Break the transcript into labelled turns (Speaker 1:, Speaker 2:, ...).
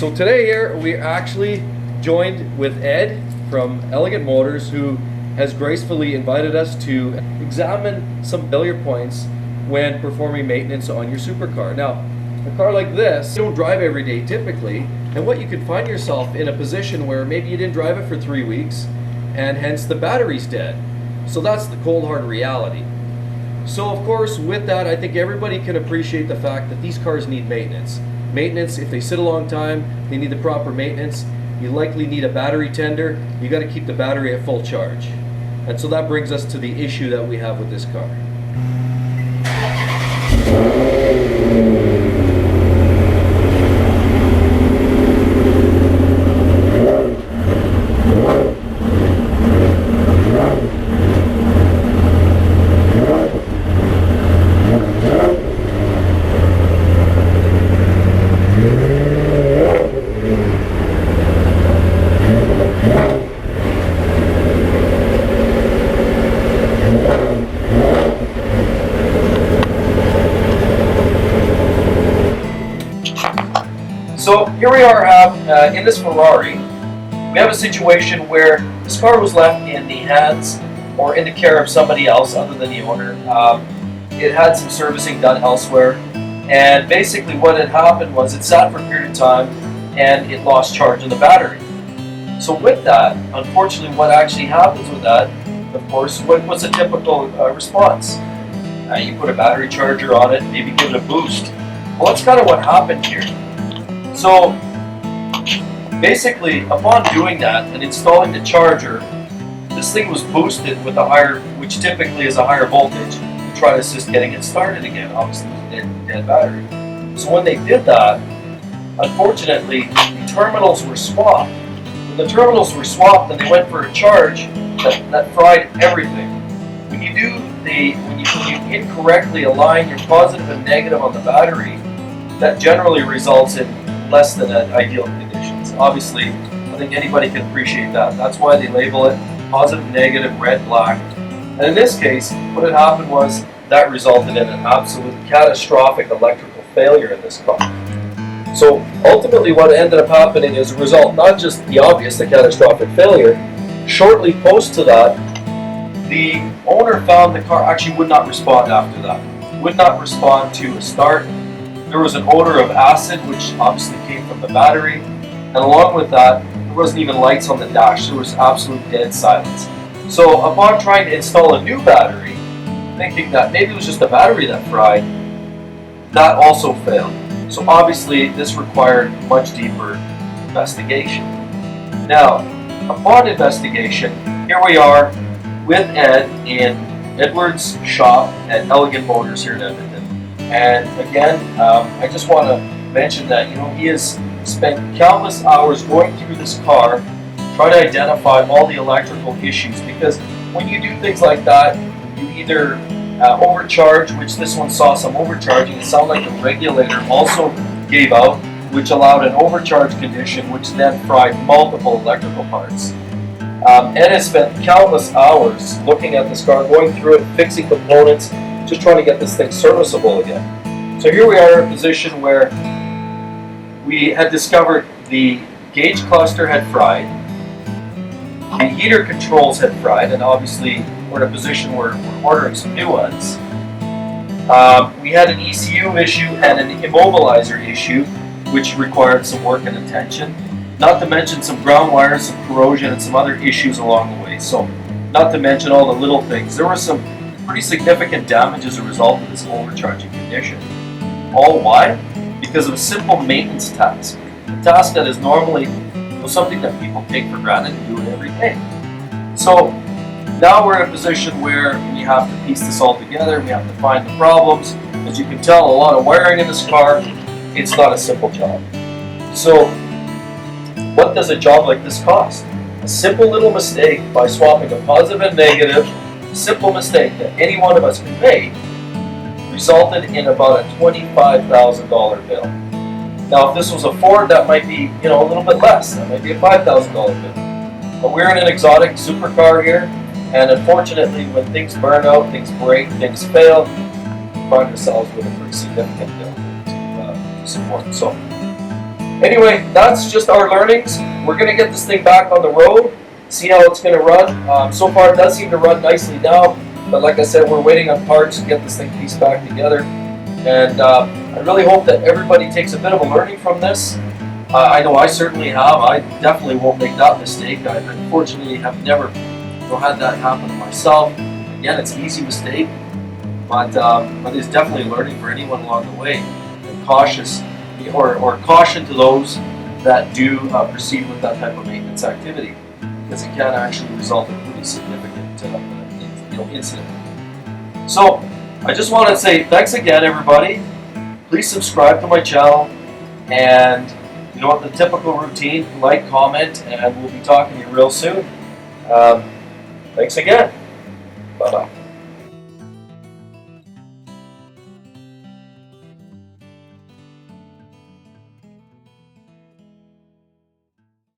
Speaker 1: So today here we actually joined with Ed from Elegant Motors, who has gracefully invited us to examine some failure points when performing maintenance on your supercar. Now, a car like this, you don't drive every day typically, and what you could find yourself in a position where maybe you didn't drive it for 3 weeks, and hence the battery's dead. So that's the cold hard reality. So of course, with that, I think everybody can appreciate the fact that these cars need maintenance. Maintenance, if they sit a long time, they need the proper maintenance. You likely need a battery tender. You got to keep the battery at full charge. And so that brings us to the issue that we have with this car. So here we are in this Ferrari. We have a situation where this car was left in the hands or in the care of somebody else other than the owner. It had some servicing done elsewhere, and basically what had happened was it sat for a period of time and it lost charge of the battery. So with that, unfortunately what actually happens with that, of course, what's a typical response? You put a battery charger on it, maybe give it a boost. Well, that's kind of what happened here. So basically, upon doing that and installing the charger, this thing was boosted with a higher, which typically is a higher voltage, to try to assist getting it started again. Obviously, it was a dead battery. So when they did that, unfortunately, the terminals were swapped. When the terminals were swapped and they went for a charge, that fried everything. When you incorrectly align your positive and negative on the battery, that generally results in less than ideal conditions. Obviously, I think anybody can appreciate that. That's why they label it positive, negative, red, black. And in this case, what had happened was that resulted in an absolute catastrophic electrical failure in this car. So ultimately what ended up happening as a result, not just the obvious, the catastrophic failure, shortly post to that, the owner found the car actually would not respond after that. Would not respond to a start. There was an odor of acid, which obviously came from the battery, and along with that, there wasn't even lights on the dash. There was absolute dead silence. So upon trying to install a new battery, thinking that maybe it was just the battery that fried, that also failed. So obviously, this required much deeper investigation. Now, upon investigation, here we are with Ed in Edward's shop at Elegant Motors here in Edmonton. And again, I just want to mention that he has spent countless hours going through this car, trying to identify all the electrical issues. Because when you do things like that, you either overcharge, which this one saw some overcharging. It sounded like the regulator also gave out, which allowed an overcharge condition, which then fried multiple electrical parts. Ed has spent countless hours looking at this car, going through it, fixing components, just trying to get this thing serviceable again. So here we are in a position where we had discovered the gauge cluster had fried, the heater controls had fried, and obviously we're in a position where we're ordering some new ones. We had an ECU issue and an immobilizer issue, which required some work and attention. Not to mention some ground wires, some corrosion, and some other issues along the way. So, not to mention all the little things. There was some pretty significant damage as a result of this overcharging condition. All why? Because of a simple maintenance task. A task that is normally something that people take for granted and do it every day. So now we're in a position where we have to piece this all together. We have to find the problems. As you can tell, a lot of wiring in this car. It's not a simple job. So what does a job like this cost? A simple little mistake by swapping a positive and negative, simple mistake that any one of us can make, resulted in about a $25,000 bill. Now, if this was a Ford, that might be a little bit less. That might be a $5,000 bill. But we're in an exotic supercar here, and unfortunately, when things burn out, things break, things fail, we find ourselves with a pretty significant bill to support. So Anyway, that's just our learnings. We're going to get this thing back on the road, see how it's going to run. So far it does seem to run nicely now, but like I said, we're waiting on parts to get this thing pieced back together. And I really hope that everybody takes a bit of a learning from this. I know I certainly have. I definitely won't make that mistake. I unfortunately have never had that happen to myself. Again, it's an easy mistake, but it's definitely learning for anyone along the way. And cautious, or caution to those that do proceed with that type of maintenance activity, because it can actually result in a pretty significant incident. So I just want to say thanks again, everybody. Please subscribe to my channel, and you know what, the typical routine: like, comment, and we'll be talking to you real soon. Thanks again. Bye-bye.